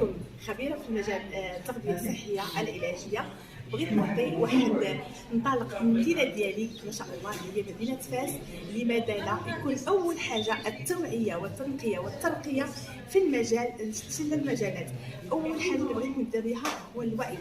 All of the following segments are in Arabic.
معكم خبيرة في مجال التغذية الصحية العلاجية. بغيت نعطي واحد ننطلق من المدينة ديالي ما شاء الله هي مدينة فاس. لماذا لا يكون أول حاجة التوعية والتنقية والترقية في المجال شتى المجالات. أول حاجة اللي بغيت نبدا بها هو الوعي،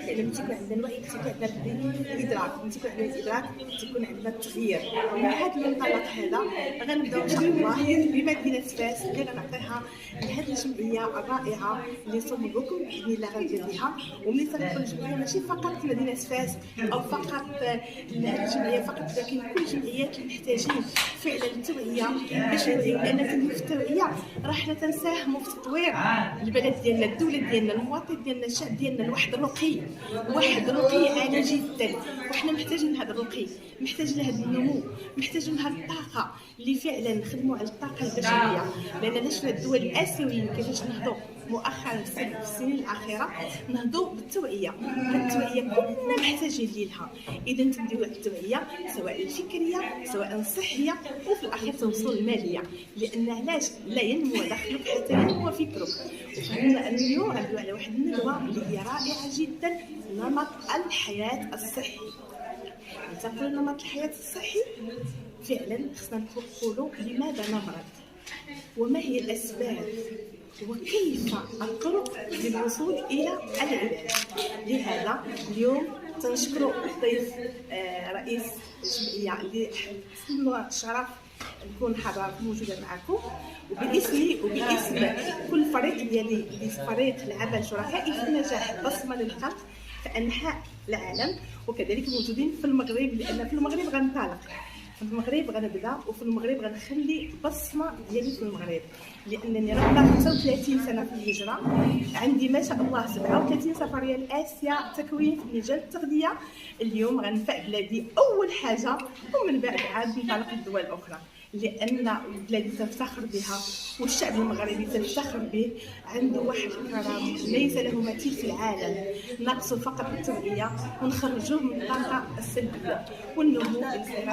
لأن ملي تيكون عندنا الوعي تيكون عندنا الإدراك، ملي تيكون عندنا الإدراك تيكون عندنا التغيير. ومن هذا المنطلق هذا غنبداو إن شاء الله بمدينة فاس اللي غنعطيها لهذه الجمعية الرائعة اللي صممكم بإذن الله غندير بها. وملي تنقول الجمعية ماشي فقط في مدينة فاس أو فقط هذه الجمعية فقط، لكن كل الجمعيات اللي محتاجين فعلا التوعية باش نوعيو، لأن في التوعية راه حنا تنساهموا في تطوير البلد ديالنا، الدولة ديالنا، المواطن ديالنا، الشعب ديالنا لواحد الرقي، واحد رقي عالي جدا. وحنا محتاجين هذا الرقي، محتاجين هذا النمو، محتاجين هذه الطاقه اللي فعلا نخدموا على الطاقه البشريه. لان شفنا الدول الاسيويين كيفاش نهضوا مؤخرا في السنين الاخيره نهضوا بالتوعيه. التوعيه كلنا محتاجين ليها، اذا تبداو على التوعيه سواء الفكريه سواء الصحيه وفي الاخير توصل الماليه. لان علاش لا ينمو داخلك حتى ينمو فكرك. وفهمنا اليوم غندوي على واحد الندوه اللي هي رائعه جدا، نمط الحياه الصحي. تقول نمط الحياه الصحي فعلا خصنا نقولوا لماذا نمرض، وما هي الاسباب، وكيف الطرق للوصول الى العلاج. لهذا اليوم تنشكر الضيف رئيس الجمعيه اللي حسن الشرف نكون حاضره موجوده معكم، وباسمي وباسم كل فريق ديالي فريق العمل شركائي في نجاح بصمه للخلق في انحاء العالم، وكذلك موجودين في المغرب، لان في المغرب غنطلق، في المغرب غنبدا، وفي المغرب غنخلي بصمه ديالي في المغرب، لانني راه 35 سنه في الهجره، عندي ما شاء الله 37 سفريه لاسيا تكوين في مجال التغذيه. اليوم غنفع بلادي اول حاجه، ومن بعد عاد ننطلق للدول الاخرى، لان بلادي تفتخر بها والشعب المغربي تفتخر به. عنده واحد الكرم ليس له مثيل في العالم، نقصه فقط التوعيه ونخرجوه من الطاقه السلبيه والنمو الخير.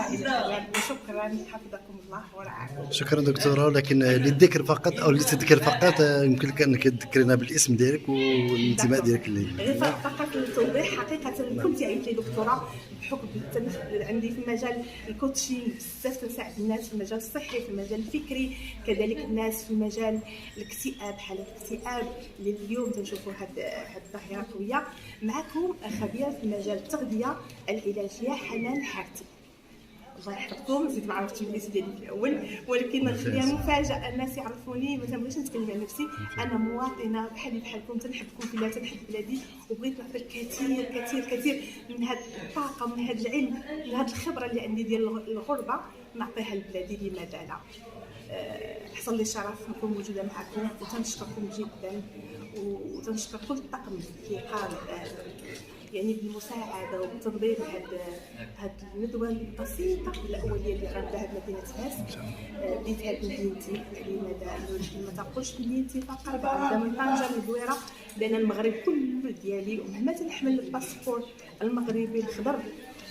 وشكرا، حفظكم الله ورعاكم. شكرا دكتوره. لكن للذكر فقط او للتذكير فقط يمكن لك انك تذكرنا بالاسم ديالك والانتماء ديالك فقط للتوضيح. حقيقه كنت عيطت لي دكتوره بحكم عندي في مجال الكوتشينغ بزاف تنساعد الناس في المجال الصحي، في المجال الفكري، كذلك الناس في مجال الاكتئاب، حالات الاكتئاب اللي اليوم تنشوفوا هذه الظاهره قويه. معكم خبيره في مجال التغذيه العلاجيه حنان الحارثي. الله يحفظكم. زيد ما عرفتش الاسم ديالي في الاول، ولكن نخليها مفاجاه. الناس يعرفوني، ما تنبغيش نتكلم على نفسي، انا مواطنه بحالكم، تنحبكم في الله، تنحب بلادي، وبغيت نعطي كثير كثير كثير من هذه الطاقه، من هذا العلم، من هذه الخبره اللي عندي ديال الغربه نعطيها لبلادي. لماذا لا؟ حصل لي الشرف نكون موجوده معكم، وتنشكركم جدا، وتنشكر كل الطاقم اللي قام يعني بالمساعده وبتنظيم هذه الندوه البسيطه الاوليه اللي غنبداها بمدينه فاس. بديتها بمدينتي، لماذا ما تنقولش مدينتي فقط، غنبدا من طنجه للدويره، لان المغرب كله ديالي، ومهما تنحمل الباسبور المغربي الخضر،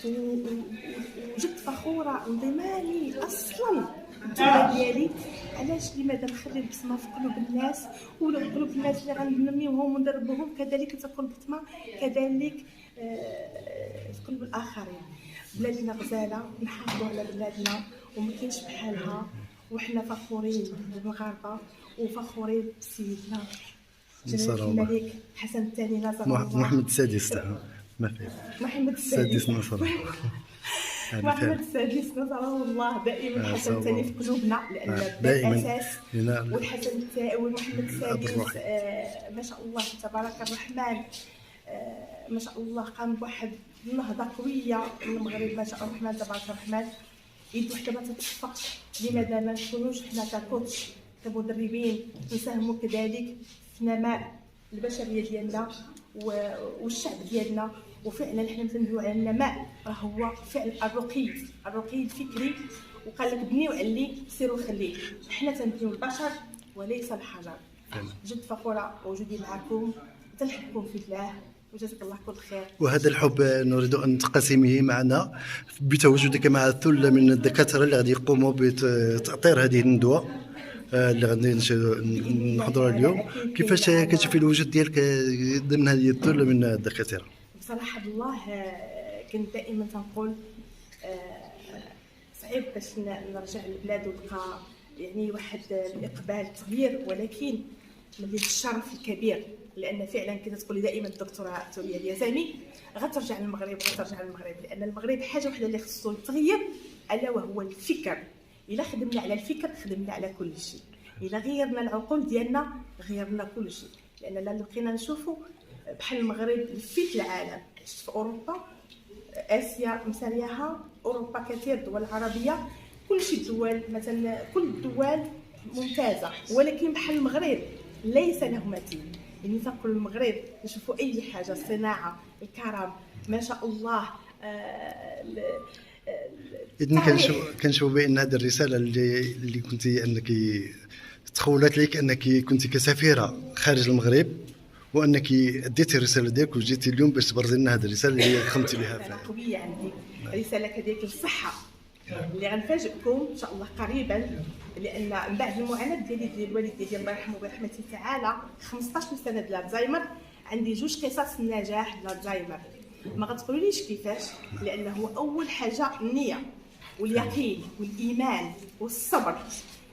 وجدت فخوره انضمامي اصلا الدوله ديالي. علاش؟ لماذا نخلي البصمه في قلوب الناس، وقلوب الناس اللي غننميوهم وندربوهم كذلك تكون بصمه كذلك في قلوب الاخرين. بلادنا غزاله، نحافظوا على بلادنا وما كاينش بحالها، وحنا فخورين بالمغاربه وفخورين بسيدنا جلاله الملك حسن الثاني نصر الله، محمد السادس، محمد السادس نصر محمد السادس نصره الله. دائما حسن الثاني في قلوبنا، لان دائما الاساس، والحسن الثاني والمحمد السادس ما شاء الله تبارك الرحمن، ما شاء الله قام بواحد النهضه قويه من المغرب، ما شاء الله الرحمن تبارك الرحمن. يد وحده ما تتخفق. لماذا ما نكونوش حنا ككوتش كمدربين نساهموا كذلك في نماء البشريه ديالنا والشعب ديالنا؟ وفعلا حنا تندويو على النماء، راه هو فعل الرقي الفكري. وقال لك بني وعلي سير وخليه، حنا تنبنيو البشر وليس الحجر. جد فخوره وجودي معكم، تنحبكم في الله، وجزاك الله كل خير. وهذا الحب نريد ان تقسمه معنا بتواجدك مع ثله من الدكاتره اللي غادي يقوموا بتاطير هذه الندوه. اللي غادي نحضرها اليوم. كيفاش كتشوفي الوجود ديالك ضمن هذه الثله من الدكاتره؟ بصراحه الله كنت دائما تنقول صعيب باش نرجع للبلاد وتلقى يعني واحد الاقبال التغيير، ولكن من الشرف الكبير، لان فعلا كنت تقولي دائما الدكتوره توليا اليزامي غترجع للمغرب غترجع للمغرب، لان المغرب حاجه وحده اللي خصو يتغير الا وهو الفكر. الا خدمنا على الفكر خدمنا على كل شيء، الا غيرنا العقول ديالنا غيرنا كل شيء. لان لا بقينا نشوفوا بحال المغرب لفيت العالم، عشت في اوروبا، اسيا مساليها، اوروبا كثير، الدول العربيه، كل شيء الدول مثلا كل الدول ممتازه، ولكن بحال المغرب ليس له مثيل. يعني تنقول المغرب نشوفوا اي حاجه، الصناعه، الكرم، ما شاء الله. اذن كنشوف بان هذه الرساله اللي كنتي انك تخولت لك انك كنتي كسفيره خارج المغرب، وانك اديتي الرساله ديالك وجيتي اليوم باش تبرزي لنا هذه الرساله اللي خمتي بها رساله قويه عندي، رساله كذلك للصحه اللي غنفاجئكم ان شاء الله قريبا. لان من بعد المعاناه ديال الوالد ديالي الله يرحمه برحمته تعالى 15 سنه ديال الزهايمر، عندي جوج قصص النجاح ديال الزهايمر. ما غتقولوليش كيفاش، لانه اول حاجه النيه واليقين والايمان والصبر.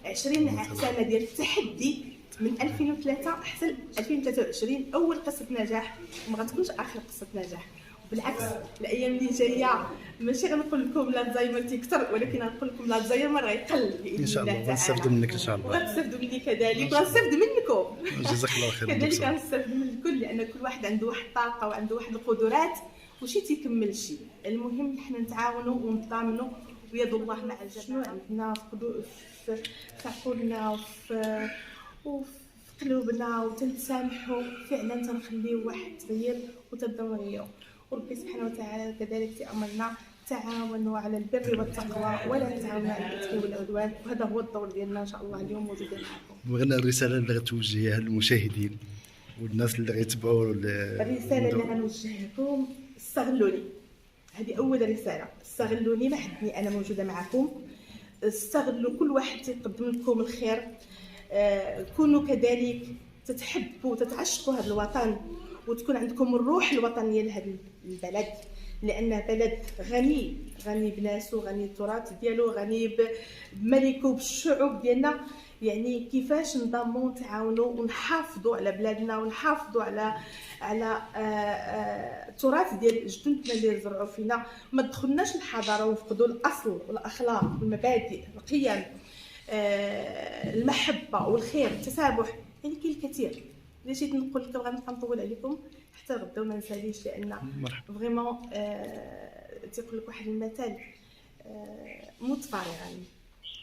20 سنه ديال التحدي من 2003 حتى 2023 اول قصه نجاح، وما غتكونش اخر قصه نجاح. بالعكس الايام اللي جايه ماشي غنقول لكم لا الزهايمر تيكثر، ولكن غنقول لكم لا الزهايمر غيقل باذن ان شاء الله. غنستافدوا منك ان شاء الله، وغتستافدوا مني كذلك، وغنستافد منكم جزاك الله خير. كذلك غنستافد من الكل، لان كل واحد عنده واحد الطاقه وعنده واحد القدرات وشي تيكمل شي. المهم حنا نتعاونوا ونتضامنوا، ويد الله مع الجميع. شنو عندنا في عقولنا وفي قلوبنا وتنسامحوا فعلا، تنخليو واحد تغيير وتبداو نغيروا. وربي سبحانه وتعالى كذلك تأمرنا تعاونوا على البر والتقوى ولا تعاونوا على الاثم والعدوان، وهذا هو الدور ديالنا ان شاء الله اليوم موجودين معكم. بغينا الرساله اللي غتوجهيها للمشاهدين والناس اللي غيتبعوا الرساله اللي غنوجهها لكم، استغلوني. هذه اول رساله، استغلوني، ما حدني انا موجوده معكم. استغلوا كل واحد يقدم لكم الخير. كونوا كذلك تتحبوا وتتعشقوا هذا الوطن، وتكون عندكم الروح الوطنيه لهذا البلد، لان بلد غني، غني بناسو، غني بالتراث ديالو، غني بملكه، بالشعوب ديالنا. يعني كيفاش نضموا ونتعاونوا ونحافظوا على بلادنا ونحافظوا على التراث ديال جدودنا اللي زرعوا فينا. ما دخلناش الحضاره ونفقدوا الاصل والاخلاق والمبادئ، القيم، المحبه والخير، التسامح. يعني كاين الكثير اللي جيت نقول لكم، غنبقى نطول عليكم حتى غدا وما نساليش، لان فريمون تيقول لك واحد المثل موت فارغا.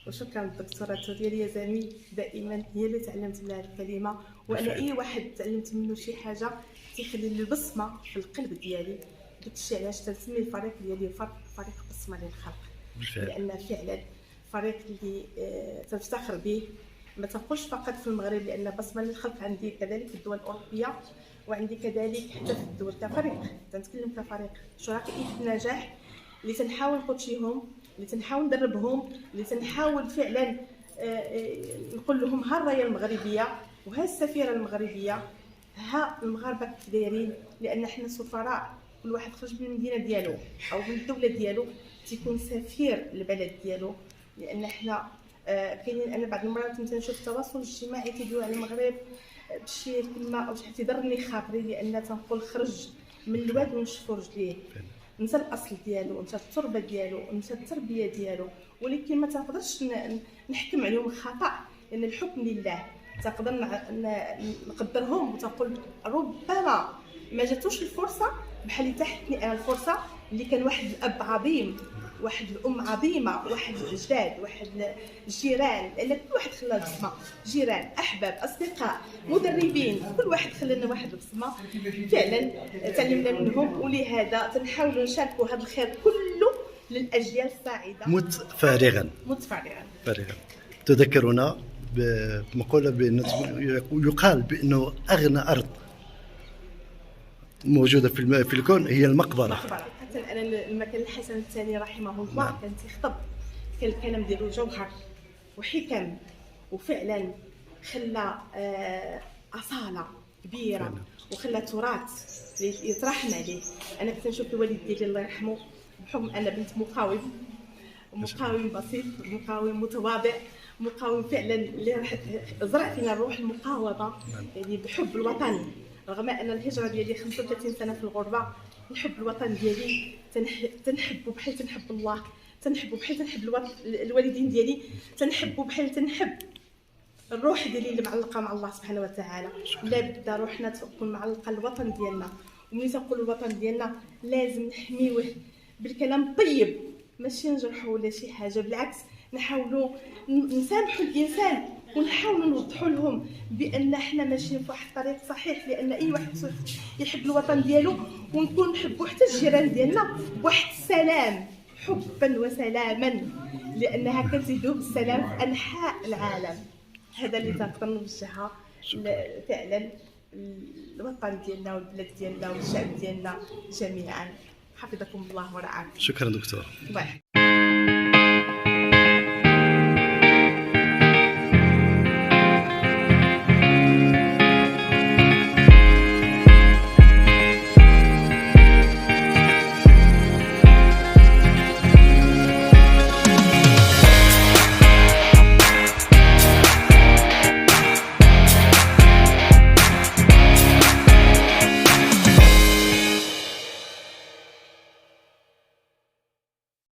وشكرا الدكتوره توليا اليزامي، دائما هي اللي تعلمت منها الكلمه، وانا اي واحد تعلمت منه شي حاجه تيخلي لي بصمه في القلب ديالي. داكشي علاش تنسمي الفريق ديالي فريق بصمه للخلق، لان فعلا فريق اللي تفتخر به. ما تنقولش فقط في المغرب، لان بصمه للخلق عندي كذلك في الدول الاوروبيه، وعندي كذلك حتى في الدول كفريق. تنتكلم كفريق شركائي في النجاح اللي تنحاول نقودشيهم، اللي تنحاول ندربهم، اللي تنحاول فعلا نقول لهم ها الرايه المغربيه وها السفيره المغربيه، ها المغاربه كيف دايرين. لان حنا سفراء، كل واحد خرج من المدينه ديالو او من الدوله ديالو تيكون سفير للبلد ديالو. لان حنا كاينين، انا بعض المرات مثلا نشوف التواصل الاجتماعي تيدوي على المغرب بشي كلمه او شي حاجه تضرني خاطري، لان تنقول خرج من الواد ونشفوا رجليه، نسى الاصل ديالو، نسى التربه ديالو، نسى التربيه ديالو. ولكن ما تنقدرش نحكم عليهم الخطا، لان الحكم لله. تنقدر نقدرهم وتنقول ربما ما جاتوش الفرصه بحال اللي تحتني انا الفرصه، اللي كان واحد الاب عظيم، واحد الام عظيمه، واحد الاجداد، واحد الجيران، لان كل واحد خلى بصمه. جيران، احباب، اصدقاء، مدربين، كل واحد خلى لنا واحد البصمه فعلا تعلمنا منهم. ولهذا تنحاولوا نشاركوا هذا الخير كله للاجيال الصاعده. مت فارغا تذكرنا بمقوله يقال بانه اغنى ارض موجوده في الكون هي المقبره. حتى انا المكان الحسن الثاني رحمه الله كان تيخطب، كان الكلام ديالو جوهر وحكم وفعلا خلى اصاله كبيره وخلى تراث اللي يترحم عليه. انا كنت نشوف الوالد ديالي الله يرحمه بحكم انا بنت مقاوم بسيط، مقاوم متواضع، مقاوم فعلا اللي زرع فينا الروح المقاومه، يعني بحب الوطن. رغم ان الهجره ديالي 35 سنه في الغربه، نحب الوطن ديالي، تنحبه بحال تنحب الله، تنحبه بحال تنحب الوالدين ديالي، تنحبه بحال تنحب الروح ديالي اللي معلقه مع الله سبحانه وتعالى. لابد روحنا تكون معلقه الوطن ديالنا، وملي تنقول الوطن ديالنا لازم نحميوه بالكلام الطيب، ماشي نجرحوا ولا شي حاجه، بالعكس نحاولوا نسامحوا الانسان ونحاولوا نوضحوا لهم بان حنا ماشيين في واحد الطريق صحيح، لان اي واحد يحب الوطن ديالو، ونكون نحبوا حتى الجيران ديالنا بواحد السلام، حبا وسلاما، لانها كتذوب السلام في انحاء العالم. هذا اللي تنقدر نوجهها فعلا الوطن ديالنا والبلاد ديالنا والشعب ديالنا جميعا. حفظكم الله ورعاكم. شكرا دكتور.